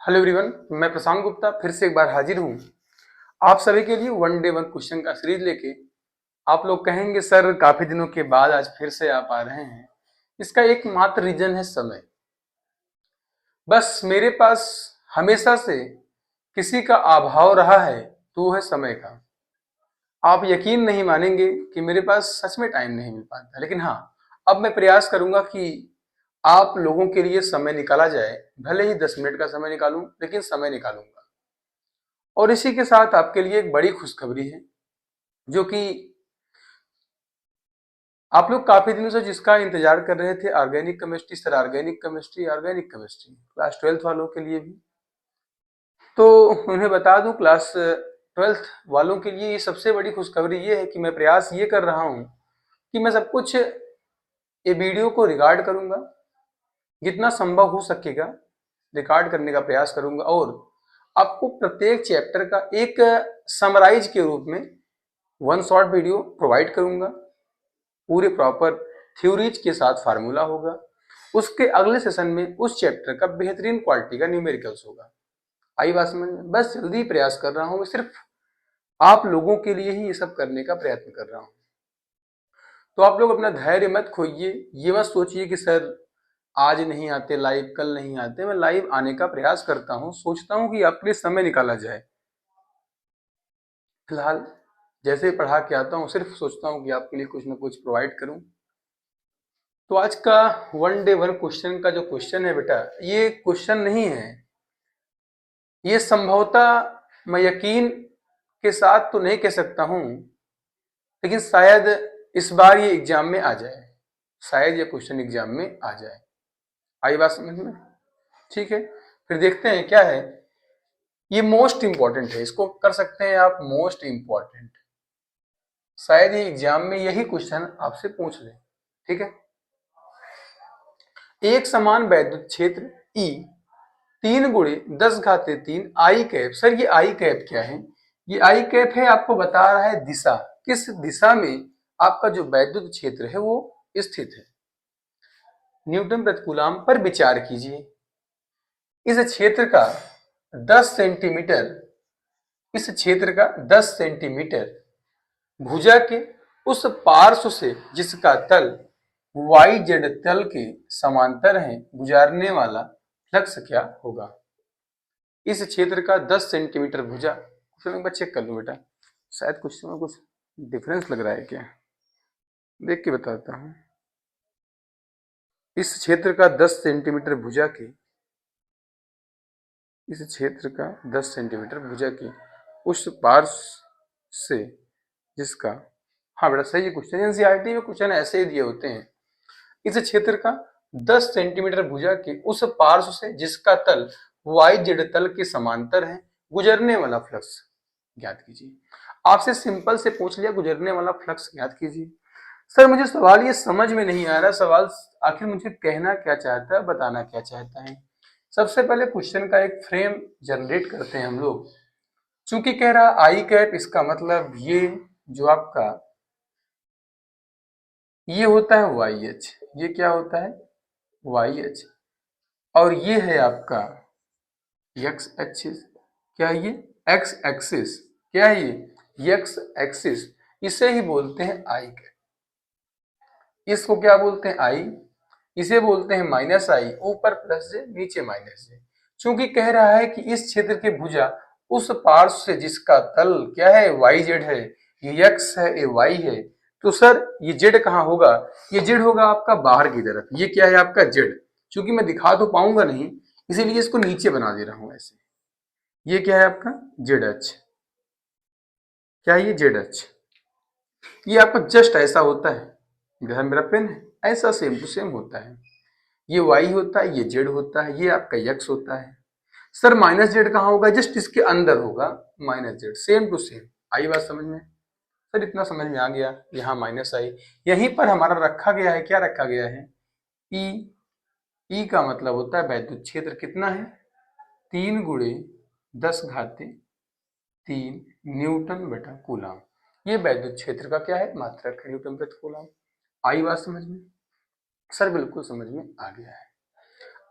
Hello everyone, मैं प्रशांत गुप्ता फिर से एक बार हाजिर हूँ आप सभी के लिए वन डे वन क्वेश्चन का सीरीज लेके। आप लोग कहेंगे सर काफी दिनों के बाद आज फिर से आप आ रहे हैं। इसका एकमात्र रीजन है समय। बस मेरे पास हमेशा से किसी का अभाव रहा है तो वो है समय का। आप यकीन नहीं मानेंगे कि मेरे पास सच में टाइम नहीं मिल पाता, लेकिन हाँ, अब मैं प्रयास करूंगा कि आप लोगों के लिए समय निकाला जाए। भले ही 10 मिनट का समय निकालूं, लेकिन समय निकालूंगा। और इसी के साथ आपके लिए एक बड़ी खुशखबरी है, जो कि आप लोग काफी दिनों से जिसका इंतजार कर रहे थे। Organic chemistry sir, organic chemistry, organic chemistry class 12th वालों के लिए भी। तो उन्हें बता दूं, क्लास 12th वालों के लिए ये सबसे बड़ी खुशखबरी ये है कि मैं प्रयास ये कर रहा हूं कि मैं सब कुछ ये वीडियो को रिकॉर्ड करूंगा, जितना संभव हो सकेगा रिकॉर्ड करने का प्रयास करूंगा, और आपको प्रत्येक चैप्टर का एक समराइज के रूप में वन शॉट वीडियो प्रोवाइड करूंगा। पूरे प्रॉपर थ्योरीज के साथ फार्मूला होगा। उसके अगले सेशन में उस चैप्टर का बेहतरीन क्वालिटी का न्यूमेरिकल्स होगा। आई बात समझ में? बस जल्दी प्रयास कर रहा हूँ, मैं सिर्फ आप लोगों के लिए ही ये सब करने का प्रयत्न कर रहा हूँ। तो आप लोग अपना धैर्य मत खोइए। ये मत सोचिए कि सर आज नहीं आते लाइव, कल नहीं आते। मैं लाइव आने का प्रयास करता हूँ, सोचता हूँ कि आपके लिए समय निकाला जाए। फिलहाल जैसे पढ़ा के आता हूँ, सिर्फ सोचता हूँ कि आपके लिए कुछ ना कुछ प्रोवाइड करूँ। तो आज का वन डे वन क्वेश्चन का जो क्वेश्चन है बेटा, ये क्वेश्चन नहीं है। ये संभवतः मैं यकीन के साथ तो नहीं कह सकता हूँ, लेकिन शायद इस बार ये एग्जाम में आ जाए। शायद ये क्वेश्चन एग्जाम में आ जाए। आई बात समझ में? ठीक है, फिर देखते हैं क्या है। ये मोस्ट इंपॉर्टेंट है, इसको कर सकते हैं आप मोस्ट इंपॉर्टेंट। शायद ये एग्जाम में यही क्वेश्चन आपसे पूछ ले। ठीक है, एक समान वैद्युत क्षेत्र ई 3 × 10⁻³ आई कैप। सर ये आई कैप क्या है? ये आई कैप है, आपको बता रहा है दिशा, किस दिशा में आपका जो वैद्युत क्षेत्र है वो स्थित है। न्यूटन प्रति कूलम पर विचार कीजिए। इस क्षेत्र का 10 सेंटीमीटर, इस क्षेत्र का 10 सेंटीमीटर भुजा के उस पार्श्व से जिसका तल वाई जेड तल के समांतर है, गुजारने वाला फ्लक्स क्या होगा? इस क्षेत्र का 10 सेंटीमीटर भुजा। चलो एक बार चेक कर लो बेटा, शायद कुछ में कुछ डिफरेंस लग रहा है क्या, देख के बताता हूँ। इस क्षेत्र का 10 सेंटीमीटर भुजा की, इस क्षेत्र का 10 सेंटीमीटर भुजा की उस पार्श्व से जिसका, हाँ बेटा सही है क्वेश्चन। एनसीईआरटी में क्वेश्चन ऐसे ही दिए होते हैं। इस क्षेत्र का 10 सेंटीमीटर भुजा के उस पार्श्व से जिसका तल वाई जेड तल के समांतर है, गुजरने वाला फ्लक्स ज्ञात कीजिए। आपसे सिंपल से पूछ लिया, गुजरने वाला फ्लक्स ज्ञात कीजिए। सर मुझे सवाल ये समझ में नहीं आ रहा, सवाल आखिर मुझे कहना क्या चाहता है, बताना क्या चाहता है। सबसे पहले क्वेश्चन का एक फ्रेम जनरेट करते हैं हम लोग। चूंकि कह रहा आई कैप, इसका मतलब ये जो आपका ये होता है वाई एच, ये क्या होता है वाई एच, और ये है आपका एक्स एक्सिस। क्या है ये? X axis. क्या है ये? X axis. इसे ही बोलते हैं आई कैप। इसको क्या बोलते हैं? आई। इसे बोलते हैं माइनस आई, ऊपर प्लस जे नीचे माइनस जे। चूंकि कह रहा है कि इस क्षेत्र के भुजा उस पार्श्व से जिसका तल क्या है वाई जेड है, ये एक्स है ये वाई है, तो सर ये जेड कहाँ होगा? ये जेड होगा आपका बाहर की तरफ। ये क्या है आपका जेड। चूंकि मैं दिखा तो पाऊंगा नहीं, इसीलिए इसको नीचे बना दे रहा हूं ऐसे। ये क्या है आपका जेड एच। क्या है ये? Z H. ये आपका जस्ट ऐसा होता है, जैसा मेरा पेन है ऐसा सेम टू सेम होता है। ये y होता है, ये z होता है, ये आपका x होता है। सर माइनस जेड कहाँ होगा? जस्ट इसके अंदर होगा minus Z, same to same. आई बात समझ में? सर इतना समझ में आ गया। यहाँ माइनस आई, यहीं पर हमारा रखा गया है, क्या रखा गया है? ई। ई का मतलब होता है वैद्युत क्षेत्र कितना है? 3 × 10⁻³ न्यूटन बटा कूलम। ये वैद्युत क्षेत्र का क्या है? मात्रक है, न्यूटन प्रति कूलम। आई बात समझ में? सर बिल्कुल समझ में आ गया है।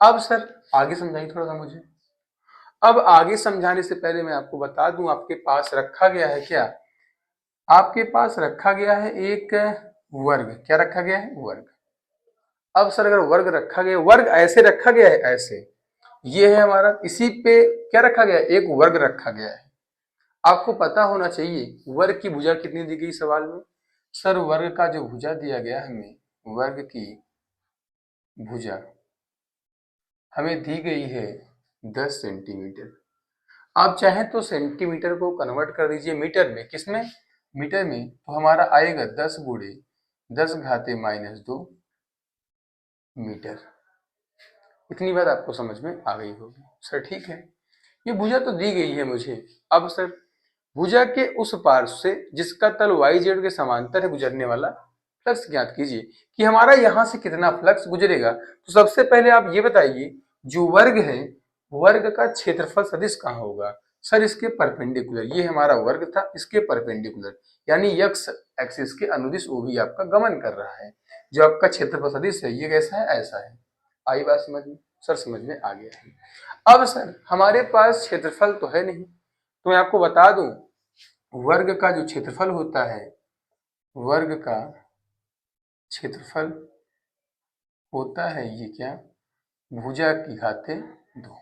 अब सर आगे समझाइए थोड़ा सा मुझे। अब आगे समझाने से पहले मैं आपको बता दूं, आपके पास रखा गया है क्या, आपके पास रखा गया है एक वर्ग। क्या रखा गया है? वर्ग। अब सर अगर वर्ग रखा गया, वर्ग ऐसे रखा गया है, ऐसे, ये है हमारा, इसी पे क्या रखा गया है? एक वर्ग रखा गया है। आपको पता होना चाहिए वर्ग की भुजा कितनी दी गई सवाल में। सर वर्ग का जो भुजा दिया गया हमें, वर्ग की भुजा हमें दी गई है 10 सेंटीमीटर। आप चाहें तो सेंटीमीटर को कन्वर्ट कर दीजिए मीटर में। किसमें? मीटर में। तो हमारा आएगा 10 गुणे 10 घाते -2 मीटर। इतनी बात आपको समझ में आ गई होगी। सर ठीक है, ये भुजा तो दी गई है मुझे। अब सर भुजा के उस पार्श्व से जिसका तल वाई जेड के समांतर है गुजरने वाला फ्लक्स ज्ञात कीजिए कि हमारा यहां से कितना फ्लक्स गुजरेगा। तो सबसे पहले आप ये बताइए, जो वर्ग है, वर्ग का क्षेत्रफल सदिश कहाँ होगा? सर इसके परपेंडिकुलर। ये हमारा वर्ग था, इसके परपेंडिकुलर, यानी यक्स एक्सिस के अनुदिश वो भी आपका गमन कर रहा है। जो आपका क्षेत्रफल सदिश है ये कैसा है? ऐसा है। आई बात समझ में? सर समझ में आ गया है। अब सर हमारे पास क्षेत्रफल तो है नहीं, तो मैं आपको बता दूं वर्ग का जो क्षेत्रफल होता है, वर्ग का क्षेत्रफल होता है ये क्या? भुजा की घाते 2,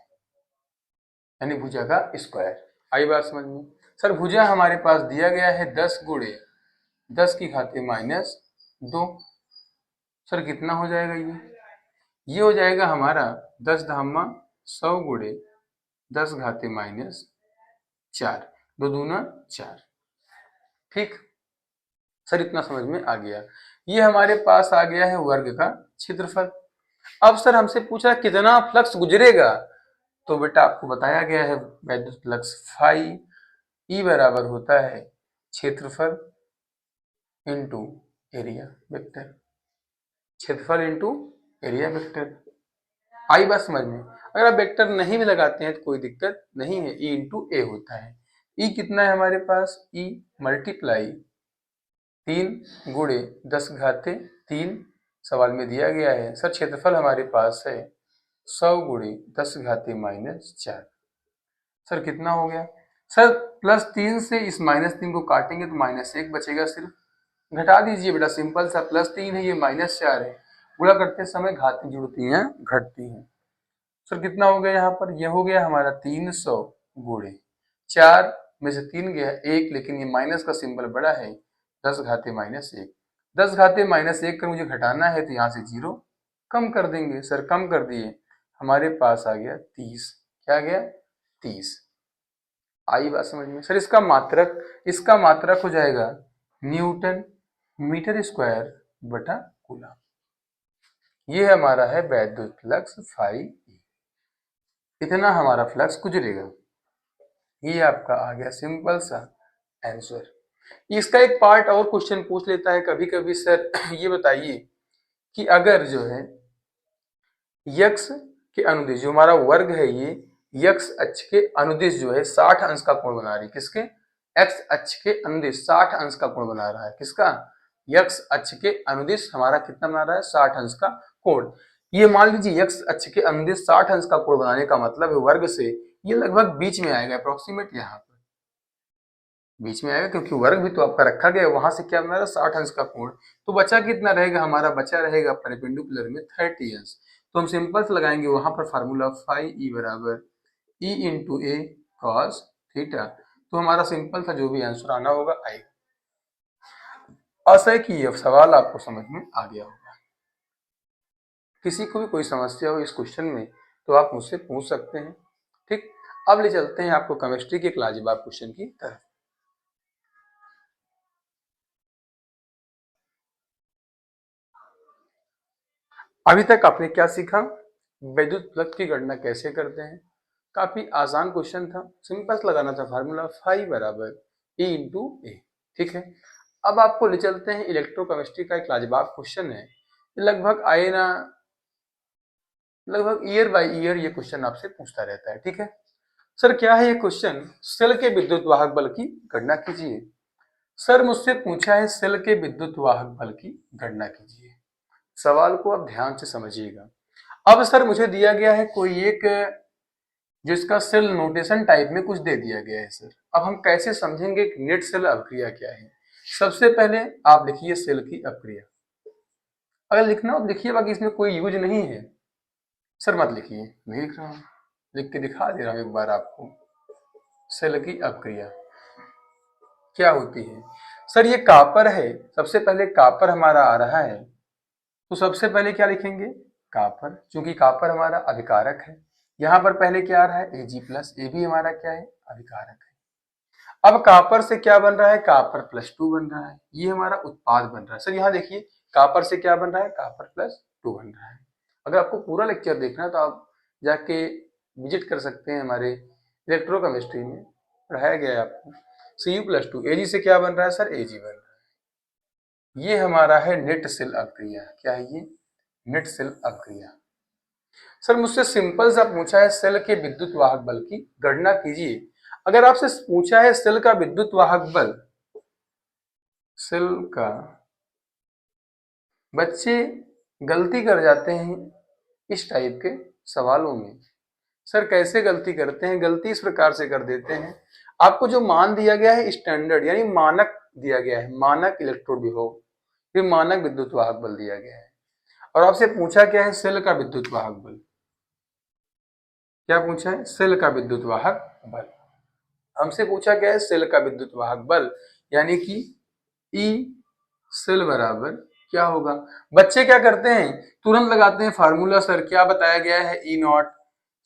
यानी भुजा का स्क्वायर। आई बात समझ में? सर भुजा हमारे पास दिया गया है 10 गुणे 10 की घाते -2। सर कितना हो जाएगा ये हो जाएगा हमारा 10 धामा 100 गुणे 10 घाते -4, 2 दूना 4। ठीक, सर इतना समझ में आ गया। ये हमारे पास आ गया है वर्ग का क्षेत्रफल। अब सर हमसे पूछा कितना फ्लक्स गुजरेगा, तो बेटा आपको बताया गया है वैद्युत फ्लक्स फाई ई बराबर होता है क्षेत्रफल इंटू एरिया वेक्टर। क्षेत्रफल इंटू एरिया वेक्टर। आई बात समझ में? अगर आप वेक्टर नहीं भी लगाते हैं तो कोई दिक्कत नहीं है, ई इंटू ए होता है। ई कितना है हमारे पास? ई मल्टीप्लाई 3 गुणे 10 घाते 3 सवाल में दिया गया है। सर क्षेत्रफल हमारे पास है 100 गुणे 10 घाते -4। सर कितना हो गया? सर +3 से इस -3 को काटेंगे तो -1 बचेगा सिर्फ। घटा दीजिए बेटा, सिंपल सा, +3 है, ये -4 है। गुणा करते समय घातें जुड़ती हैं, घटती हैं। सर कितना हो गया यहाँ पर? ये हो गया हमारा 300 गुणे 4 में से 3 गया 1, लेकिन ये माइनस का सिंबल बड़ा है, 10 घाते -1। 10 घाते -1 कर मुझे घटाना है तो यहाँ से 0 कम कर देंगे। सर कम कर दिए, हमारे पास आ गया 30। क्या आ गया? 30। आई बात समझ में? सर इसका मात्रक हो जाएगा न्यूटन मीटर स्क्वायर बटा कूलम। ये हमारा है वैद्युत फ्लक्स फाई ई। इतना हमारा फ्लक्स गुजरेगा। ये आपका आ गया सिंपल सा आंसर। इसका एक पार्ट और क्वेश्चन पूछ लेता है कभी कभी, सर ये बताइए कि अगर जो है यक्स के अनुदिश, जो हमारा वर्ग है ये यक्स अक्ष के अनुदिश जो है 60 अंश का कोण बना रही है। किसके? एक्स अक्ष के अनुदिश 60 अंश का कोण बना रहा है। किसका? यक्स अक्ष के अनुदिश हमारा कितना बना रहा है? 60 अंश का कोण। ये मान लीजिए यक्स अक्ष के अनुदिश 60 अंश का कोण बनाने का मतलब है वर्ग से ये लगभग बीच में आएगा, अप्रोक्सीमेट यहाँ पर बीच में आएगा, क्योंकि वर्ग भी तो आपका रखा गया है, वहां से क्या बना रहा है? 60 अंश का कोण। तो बचा कितना रहेगा हमारा? बचा रहेगा परपेंडिकुलर में 30 अंश। तो हम सिंपल से लगाएंगे वहां पर फार्मूला फाई ई बराबर ई इंटू ए कॉस थीटा। तो हमारा सिंपल था, जो भी आंसर आना होगा आएगा। आशा है कि यह सवाल आपको समझ में आ गया होगा। किसी को भी कोई समस्या हो इस क्वेश्चन में तो आप मुझसे पूछ सकते हैं। ठीक, अब ले चलते हैं आपको केमिस्ट्री के एक लाजवाब क्वेश्चन की तरफ। अभी तक आपने क्या सीखा? विद्युत फ्लक्स की गणना कैसे करते हैं। काफी आसान क्वेश्चन था, सिंपल लगाना था फार्मूला फाई बराबर ई इंटू ए। ठीक है, अब आपको ले चलते हैं इलेक्ट्रोकेमिस्ट्री का एक लाजवाब क्वेश्चन है। लगभग आए ना, लगभग ईयर बाय ईयर ये क्वेश्चन आपसे पूछता रहता है। ठीक है सर, क्या है ये क्वेश्चन? सेल के विद्युत वाहक बल की गणना कीजिए। सर मुझसे पूछा है सेल के विद्युत वाहक बल की गणना कीजिए। सवाल को आप ध्यान से समझिएगा। अब सर मुझे दिया गया है कोई एक जो इसका सेल नोटेशन टाइप में कुछ दे दिया गया है सर। अब हम कैसे समझेंगे कि नेट सेल अपक्रिया क्या है। सबसे पहले आप लिखिए सेल की अपक्रिया। अगर लिखना हो तो लिखिए, बाकी इसमें कोई यूज नहीं है। सर मत लिखिए, नहीं लिख रहा हूँ, लिख के दिखा दे रहा हूँ एक बार आपको। सेल की अपक्रिया क्या होती है सर? ये कापर है, सबसे पहले कापर हमारा आ रहा है, तो सबसे पहले क्या लिखेंगे? कापर, क्योंकि कापर हमारा अभिकारक है। यहां पर पहले क्या आ रहा है? Ag+, ए भी हमारा क्या है? अभिकारक है। अब कापर से क्या बन रहा है? Copper+2 बन रहा है, ये हमारा उत्पाद बन रहा है। सर यहाँ देखिए, कापर से क्या बन रहा है? Copper+2 बन रहा है। अगर आपको पूरा लेक्चर देखना है तो आप जाके विजिट कर सकते हैं, हमारे इलेक्ट्रोकेमिस्ट्री में पढ़ाया गया है आपको। Cu+2, Ag से क्या बन रहा है सर? Ag बन रहा है। ये हमारा है नेट सेल अपक्रिया। क्या है ये? नेट सेल अपक्रिया। सर मुझसे सिंपल सा पूछा है सेल के विद्युत वाहक बल की गणना कीजिए। अगर आपसे पूछा है सेल का विद्युत वाहक बल, सेल का, बच्चे गलती कर जाते हैं इस टाइप के सवालों में। सर कैसे गलती करते हैं? गलती इस प्रकार से कर देते हैं, आपको जो मान दिया गया है स्टैंडर्ड यानी मानक दिया गया है, मानक इलेक्ट्रोड विभव, फिर मानक विद्युत वाहक बल दिया गया है, और आपसे पूछा क्या है? सेल का विद्युत वाहक बल। क्या पूछा है? सेल का विद्युत वाहक बल। हमसे पूछा गया है सेल का विद्युत वाहक बल, यानी कि ई सेल बराबर क्या होगा? बच्चे क्या करते हैं? तुरंत लगाते हैं फार्मूला। सर क्या बताया गया है? ई नॉट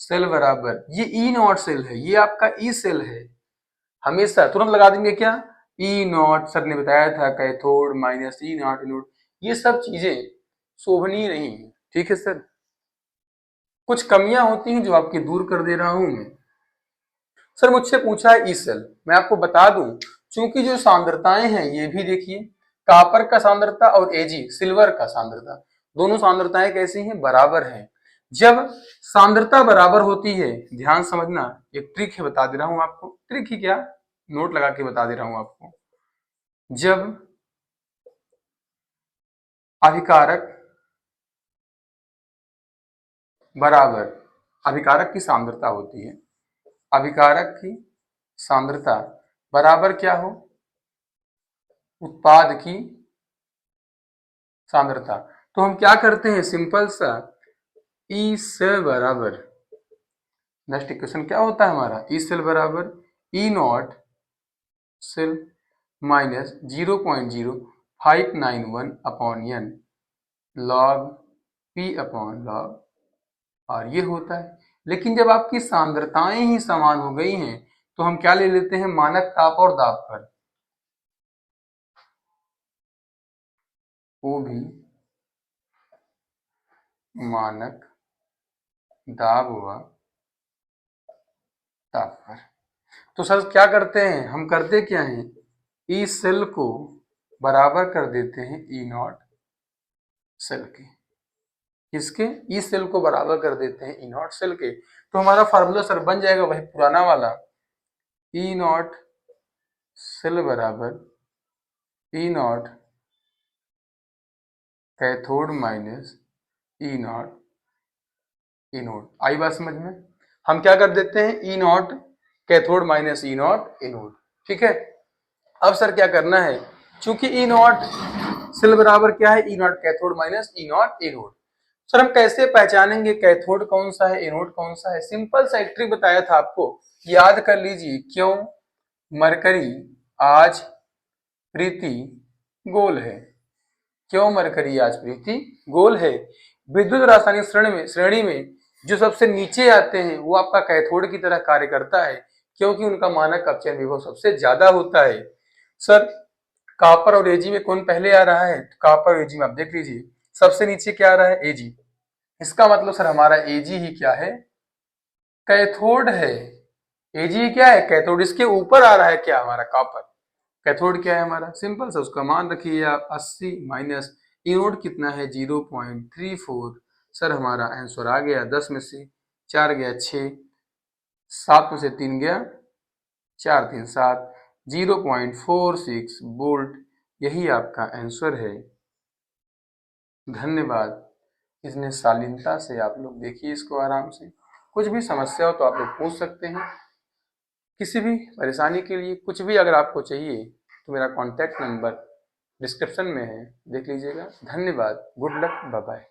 सेल बराबर, ये ई नॉट सेल है, ये आपका ई सेल है। हमेशा तुरंत लगा देंगे क्या? ई नॉट, सर ने बताया था cathode minus E naught E not. ये सब चीजें शोभनीय नहीं है, ठीक है सर। कुछ कमियां होती हैं जो आपकी दूर कर दे रहा हूं मैं। सर मुझसे पूछा है ई सेल, मैं आपको बता दूं, चूंकि जो सांद्रताएं हैं ये भी देखिए, कापर का सांद्रता और एजी सिल्वर का सांद्रता, दोनों सांद्रताएं कैसी हैं? बराबर हैं। जब सांद्रता बराबर होती है, ध्यान समझना, एक ट्रिक है बता दे रहा हूं आपको, ट्रिक ही क्या, नोट लगा के बता दे रहा हूं आपको। जब अभिकारक बराबर, अभिकारक की सांद्रता होती है, अभिकारक की सांद्रता बराबर क्या हो? उत्पाद की सांद्रता। तो हम क्या करते हैं? सिंपल सा, ई सेल बराबर, नेक्स्ट इक्वेशन क्या होता है हमारा? ई सेल बराबर E naught cell minus 0.0591 upon N log P upon log, और ये होता है। लेकिन जब आपकी सांद्रताएं ही समान हो गई हैं तो हम क्या ले लेते हैं? मानक ताप और दाब पर, वो भी मानक दाब व ताप पर। तो सर क्या करते हैं हम? करते क्या हैं? ई सेल को बराबर कर देते हैं ई नॉट सेल के। किसके? ई सेल को बराबर कर देते हैं ई नॉट सेल के। तो हमारा फार्मूला सर बन जाएगा वही पुराना वाला, ई नॉट सेल बराबर E naught cathode minus E naught anode. आई बात समझ में? हम क्या कर देते हैं? E naught cathode minus E naught anode, ठीक है। अब सर क्या करना है? चूंकि ई नॉट सेल बराबर क्या है? E naught cathode minus E naught anode. Sir हम कैसे पहचानेंगे कैथोड कौन सा है, एनोड कौन सा है? सिंपल सा एक ट्रिक बताया था आपको, याद कर लीजिए। क्यों मरकरी आज प्रीति गोल है? क्यों मरकरी आज प्रीति गोल है? विद्युत रासायनिक श्रेणी में जो सबसे नीचे आते हैं वो आपका कैथोड की तरह कार्य करता है, क्योंकि उनका मानक अपचयन विभव सबसे ज्यादा होता है। सर कॉपर और एजी में कौन पहले आ रहा है? तो कॉपर और एजी में आप देख लीजिए, सबसे नीचे क्या आ रहा है? एजी। इसका मतलब सर हमारा एजी ही क्या है? कैथोड है। एजी क्या है? कैथोड। इसके ऊपर आ रहा है क्या? हमारा कॉपर। कैथोड क्या है हमारा? सिंपल सा उसका मान रखिए आप 80 माइनस एनोड कितना है? 0.34। सर हमारा आंसर आ गया 10 में से 4 गया 6, 7 में से 3 गया 4 3 7, 0.46 वोल्ट। यही आपका आंसर है। धन्यवाद। इसमें शालीनता से आप लोग देखिए इसको आराम से। कुछ भी समस्या हो तो आप लोग पूछ सकते हैं। किसी भी परेशानी के लिए कुछ भी अगर आपको चाहिए तो मेरा कॉन्टैक्ट नंबर डिस्क्रिप्शन में है, देख लीजिएगा। धन्यवाद, गुड लक, बाय बाय।